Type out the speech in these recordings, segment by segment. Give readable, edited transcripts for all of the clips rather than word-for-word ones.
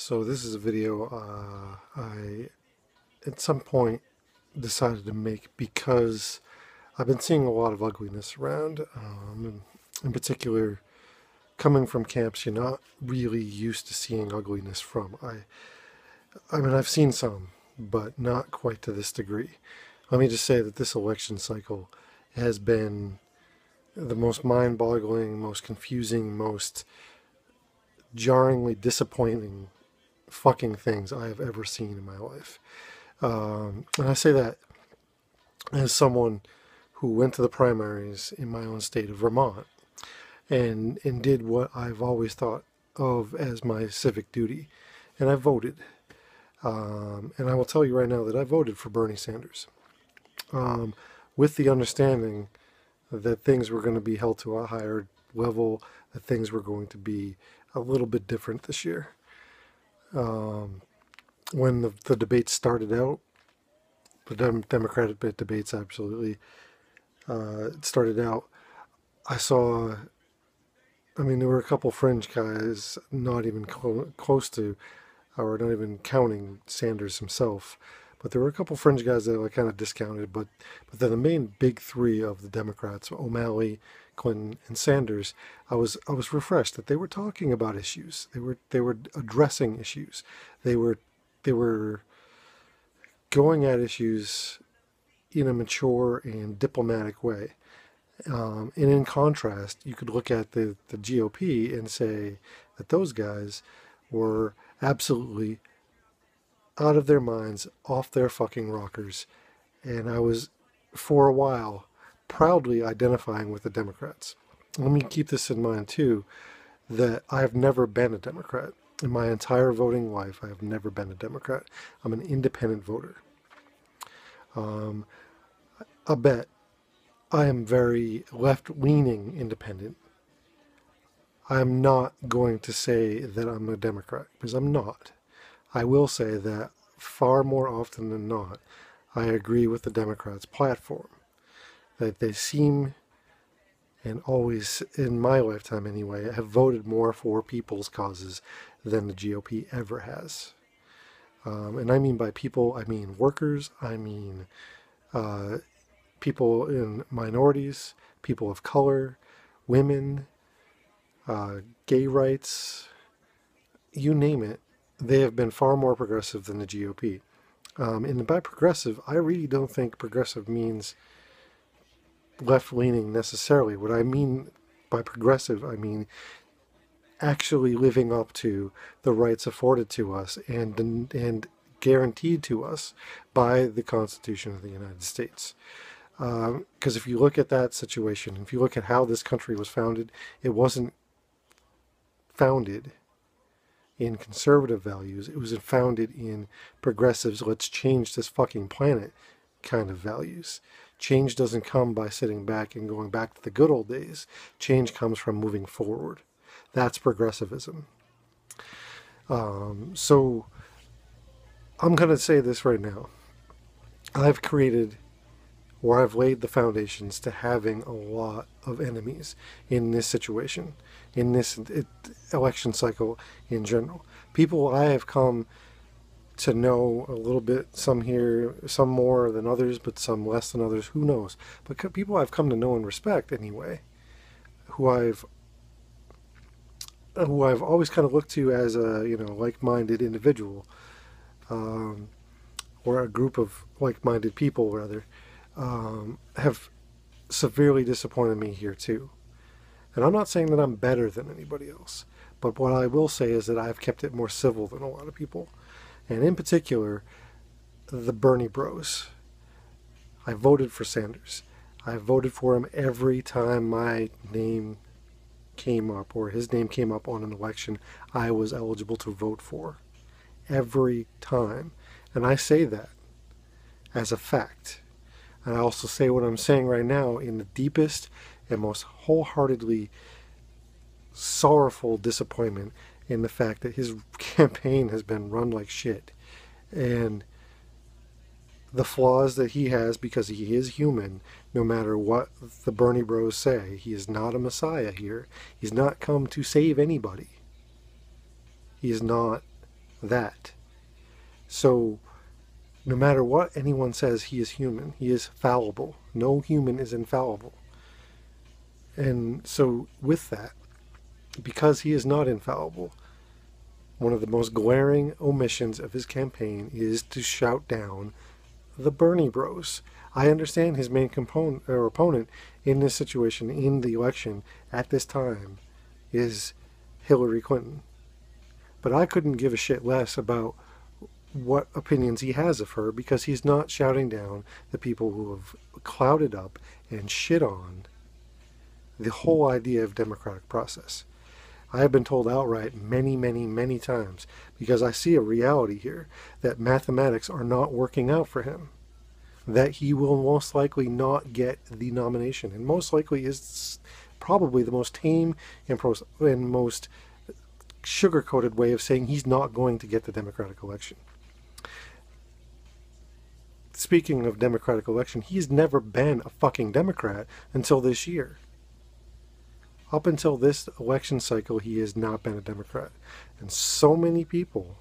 So this is a video I at some point decided to make because I've been seeing a lot of ugliness around. In particular, coming from camps you're not really used to seeing ugliness from. I mean I've seen some, but not quite to this degree. Let me just say that this election cycle has been the most mind-boggling, most confusing, most jarringly disappointing fucking things I have ever seen in my life. And I say that as someone who went to the primaries in my own state of Vermont and did what I've always thought of as my civic duty. And I voted. And I will tell you right now that I voted for Bernie Sanders with the understanding that things were going to be held to a higher level, that things were going to be a little bit different this year. When the debates started out, the Democratic debates absolutely it started out, I saw, I mean, there were a couple fringe guys, not even close to, or not even counting Sanders himself, but there were a couple fringe guys that I kind of discounted. But then the main big three of the Democrats, O'Malley, Clinton, and Sanders, I was refreshed that they were talking about issues. They were addressing issues. They were going at issues in a mature and diplomatic way. And in contrast, you could look at the GOP and say that those guys were absolutely out of their minds, off their fucking rockers. And I was, for a while, proudly identifying with the Democrats. Let me keep this in mind, too, that I have never been a Democrat. In my entire voting life, I have never been a Democrat. I'm an independent voter. I bet I am very left-leaning independent. I am not going to say that I'm a Democrat, because I'm not. I will say that far more often than not, I agree with the Democrats' platform. That they seem, and always in my lifetime anyway, have voted more for people's causes than the GOP ever has. And I mean by people, I mean workers, I mean people in minorities, people of color, women, gay rights, you name it. They have been far more progressive than the GOP. And by progressive, I really don't think progressive means left-leaning necessarily. What I mean by progressive, I mean actually living up to the rights afforded to us and guaranteed to us by the Constitution of the United States. Because if you look at that situation, if you look at how this country was founded, it wasn't founded in conservative values. It was founded in progressives, let's change this fucking planet kind of values. Change doesn't come by sitting back and going back to the good old days. Change comes from moving forward. That's progressivism. So I'm going to say this right now. I've created, or I've laid the foundations to having a lot of enemies in this situation, in this election cycle in general. People I have come to know a little bit, some here, some more than others, but some less than others, who knows. But people I've come to know and respect anyway, who I've always kind of looked to as a, like-minded individual, or a group of like-minded people rather, have severely disappointed me here too. And I'm not saying that I'm better than anybody else, but what I will say is that I've kept it more civil than a lot of people. And in particular, the Bernie bros. I voted for Sanders. I voted for him every time my name came up, or his name came up on an election I was eligible to vote for. Every time. And I say that as a fact. And I also say what I'm saying right now in the deepest and most wholeheartedly sorrowful disappointment in the fact that his campaign has been run like shit. And the flaws that he has, because he is human, no matter what the Bernie bros say. He is not a messiah here. He's not come to save anybody. He is not that. So no matter what anyone says, he is human. He is fallible. No human is infallible. And so with that, because he is not infallible, one of the most glaring omissions of his campaign is to shout down the Bernie Bros. I understand his main component or opponent in this situation, in the election at this time, is Hillary Clinton. But I couldn't give a shit less about what opinions he has of her, because he's not shouting down the people who have clouded up and shit on the whole idea of democratic process. I have been told outright many, many, many times, because I see a reality here, that mathematics are not working out for him. That he will most likely not get the nomination. And most likely is probably the most tame and most sugar-coated way of saying he's not going to get the Democratic election. Speaking of Democratic election, he's never been a fucking Democrat until this year. Up until this election cycle, he has not been a Democrat. And so many people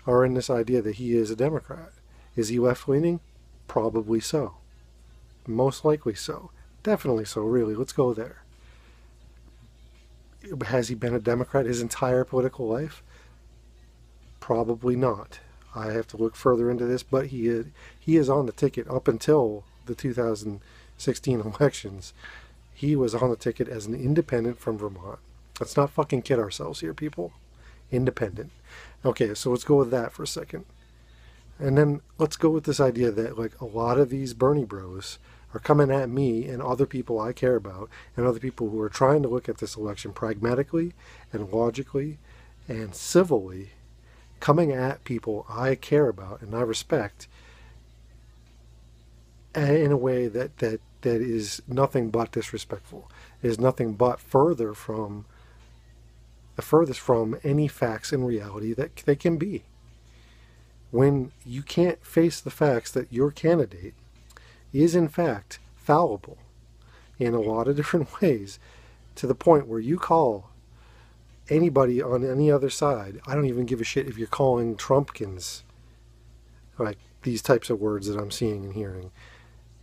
are in this idea that he is a Democrat. Is he left-leaning? Probably so. Most likely so. Definitely so, really. Let's go there. Has he been a Democrat his entire political life? Probably not. I have to look further into this, but he is on the ticket up until the 2016 elections. He was on the ticket as an independent from Vermont. Let's not fucking kid ourselves here, people. Independent. Okay, so let's go with that for a second. And then let's go with this idea that like a lot of these Bernie bros are coming at me and other people I care about and other people who are trying to look at this election pragmatically and logically and civilly, coming at people I care about and I respect in a way that is nothing but disrespectful. It is nothing but the furthest from any facts and reality that they can be. When you can't face the facts that your candidate is in fact fallible in a lot of different ways, to the point where you call anybody on any other side, I don't even give a shit if you're calling Trumpkins, like these types of words that I'm seeing and hearing.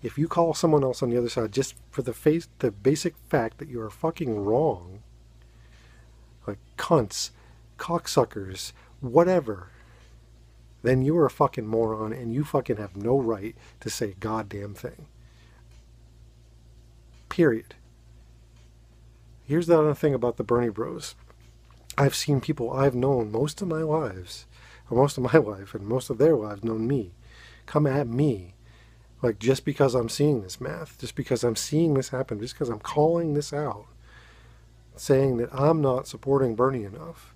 If you call someone else on the other side just for the basic fact that you are fucking wrong, like cunts, cocksuckers, whatever, then you are a fucking moron and you fucking have no right to say a goddamn thing. Period. Here's the other thing about the Bernie Bros. I've seen people I've known most of my lives, or most of my life, and most of their lives known me, come at me, like just because I'm seeing this math, just because I'm seeing this happen, just because I'm calling this out, saying that I'm not supporting Bernie enough.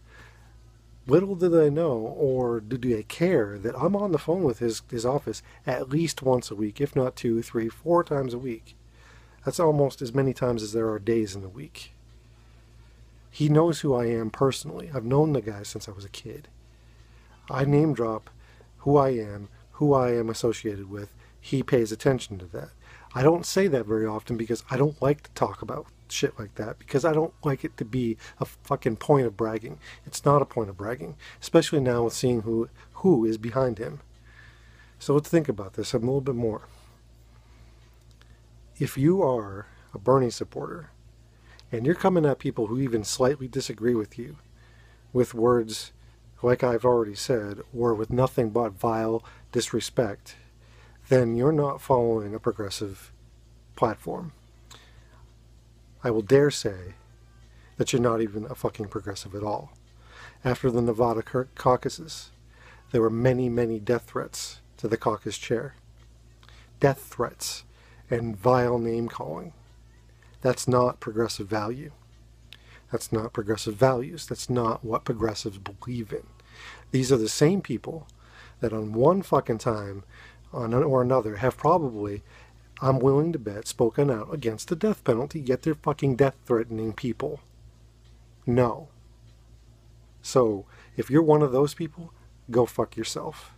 Little do they know, or do they care, that I'm on the phone with his office at least once a week, if not 2, 3, 4 times a week. That's almost as many times as there are days in the week. He knows who I am personally. I've known the guy since I was a kid. I name drop who I am associated with. He pays attention to that. I don't say that very often because I don't like to talk about shit like that, because I don't like it to be a fucking point of bragging. It's not a point of bragging, especially now with seeing who is behind him. So let's think about this a little bit more. If you are a Bernie supporter and you're coming at people who even slightly disagree with you with words like I've already said, or with nothing but vile disrespect, then you're not following a progressive platform. I will dare say that you're not even a fucking progressive at all. After the Nevada caucuses, there were many, many death threats to the caucus chair. Death threats and vile name-calling. That's not progressive value. That's not progressive values. That's not what progressives believe in. These are the same people that on one fucking time or another have probably, I'm willing to bet, spoken out against the death penalty, yet they're fucking death-threatening people. No. So, if you're one of those people, go fuck yourself.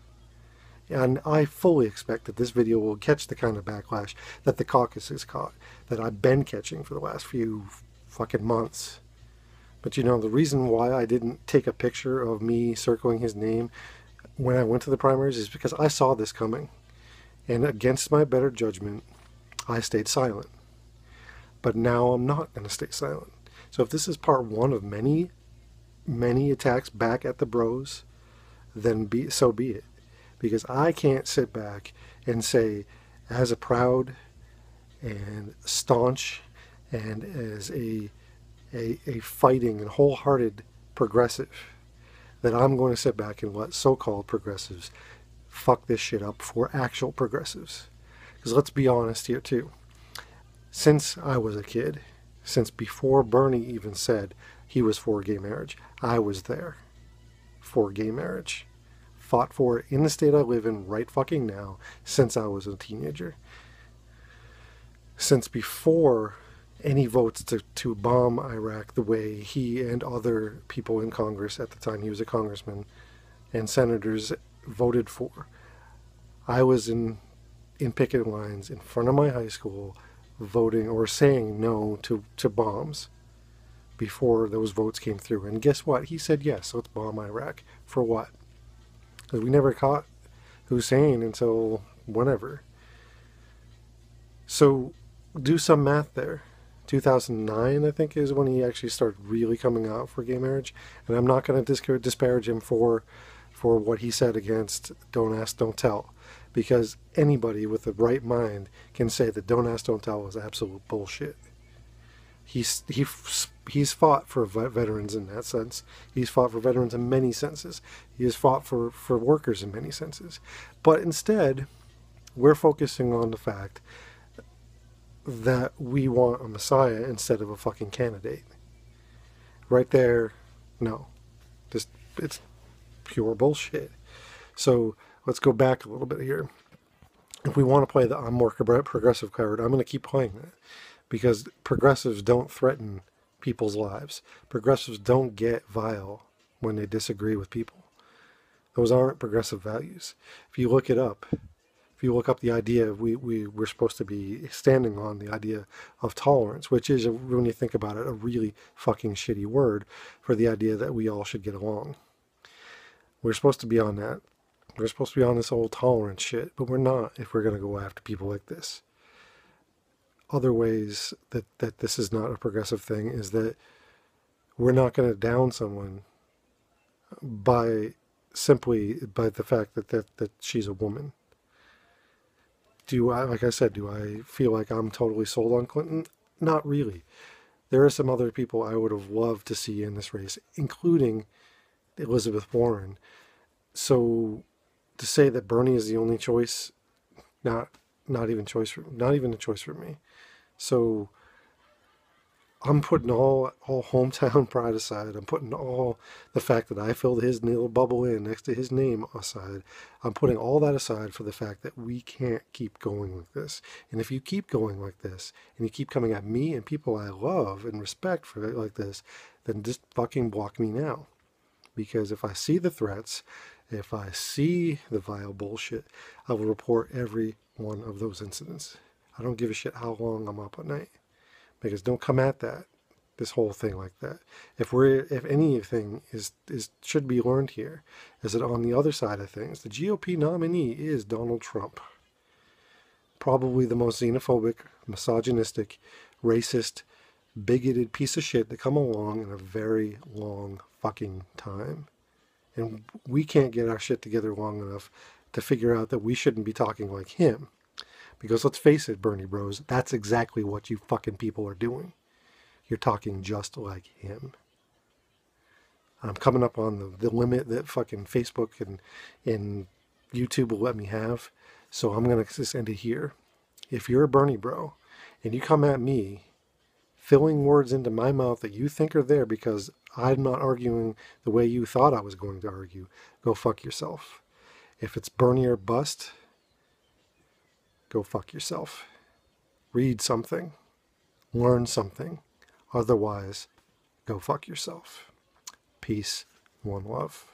And I fully expect that this video will catch the kind of backlash that the caucus has caught, that I've been catching for the last few fucking months. But the reason why I didn't take a picture of me circling his name when I went to the primaries is because I saw this coming. And against my better judgment, I stayed silent. But now I'm not going to stay silent. So if this is part one of many, many attacks back at the bros, then so be it. Because I can't sit back and say, as a proud and staunch and as a fighting and wholehearted progressive, that I'm going to sit back and let so-called progressives fuck this shit up for actual progressives. Because let's be honest here too. Since I was a kid, since before Bernie even said he was for gay marriage, I was there for gay marriage. Fought for it in the state I live in right fucking now since I was a teenager. Since before any votes to bomb Iraq the way he and other people in Congress at the time, he was a congressman, and senators voted for, I was in picket lines in front of my high school voting or saying no to bombs before those votes came through. And guess what? He said yes, let's bomb Iraq. For what? Because we never caught Hussein until whenever. So do some math there. 2009, I think, is when he actually started really coming out for gay marriage. And I'm not going to disparage him for what he said against Don't Ask, Don't Tell. Because anybody with the right mind can say that Don't Ask, Don't Tell is absolute bullshit. He's fought for veterans in that sense. He's fought for veterans in many senses. He has fought for workers in many senses. But instead, we're focusing on the fact that we want a messiah instead of a fucking candidate. Right there, no. It's pure bullshit. So let's go back a little bit here. If we want to play the I'm more progressive card, I'm going to keep playing that. Because progressives don't threaten people's lives. Progressives don't get vile when they disagree with people. Those aren't progressive values. If you look it up, if you look up the idea we're supposed to be standing on, the idea of tolerance, which is, when you think about it, a really fucking shitty word for the idea that we all should get along. We're supposed to be on that. We're supposed to be on this old tolerance shit, but we're not if we're going to go after people like this. Other ways that this is not a progressive thing is that we're not going to down someone simply by the fact that she's a woman. Like I said, do I feel like I'm totally sold on Clinton? Not really. There are some other people I would have loved to see in this race, including Elizabeth Warren. So to say that Bernie is the only choice, not even a choice for me. So I'm putting all hometown pride aside. I'm putting all the fact that I filled his little bubble in next to his name aside. I'm putting all that aside for the fact that we can't keep going like this. And if you keep going like this, and you keep coming at me and people I love and respect for it like this, then just fucking block me now. Because if I see the threats, if I see the vile bullshit, I will report every one of those incidents. I don't give a shit how long I'm up at night. Because don't come at this whole thing like that. If anything should be learned here, is that on the other side of things, the GOP nominee is Donald Trump. Probably the most xenophobic, misogynistic, racist, bigoted piece of shit to come along in a very long fucking time. And we can't get our shit together long enough to figure out that we shouldn't be talking like him. Because let's face it, Bernie bros, that's exactly what you fucking people are doing. You're talking just like him. I'm coming up on the limit that fucking Facebook and YouTube will let me have. So I'm going to just end it here. If you're a Bernie bro and you come at me filling words into my mouth that you think are there because I'm not arguing the way you thought I was going to argue, go fuck yourself. If it's Bernie or bust, go fuck yourself. Read something. Learn something. Otherwise, go fuck yourself. Peace. One love.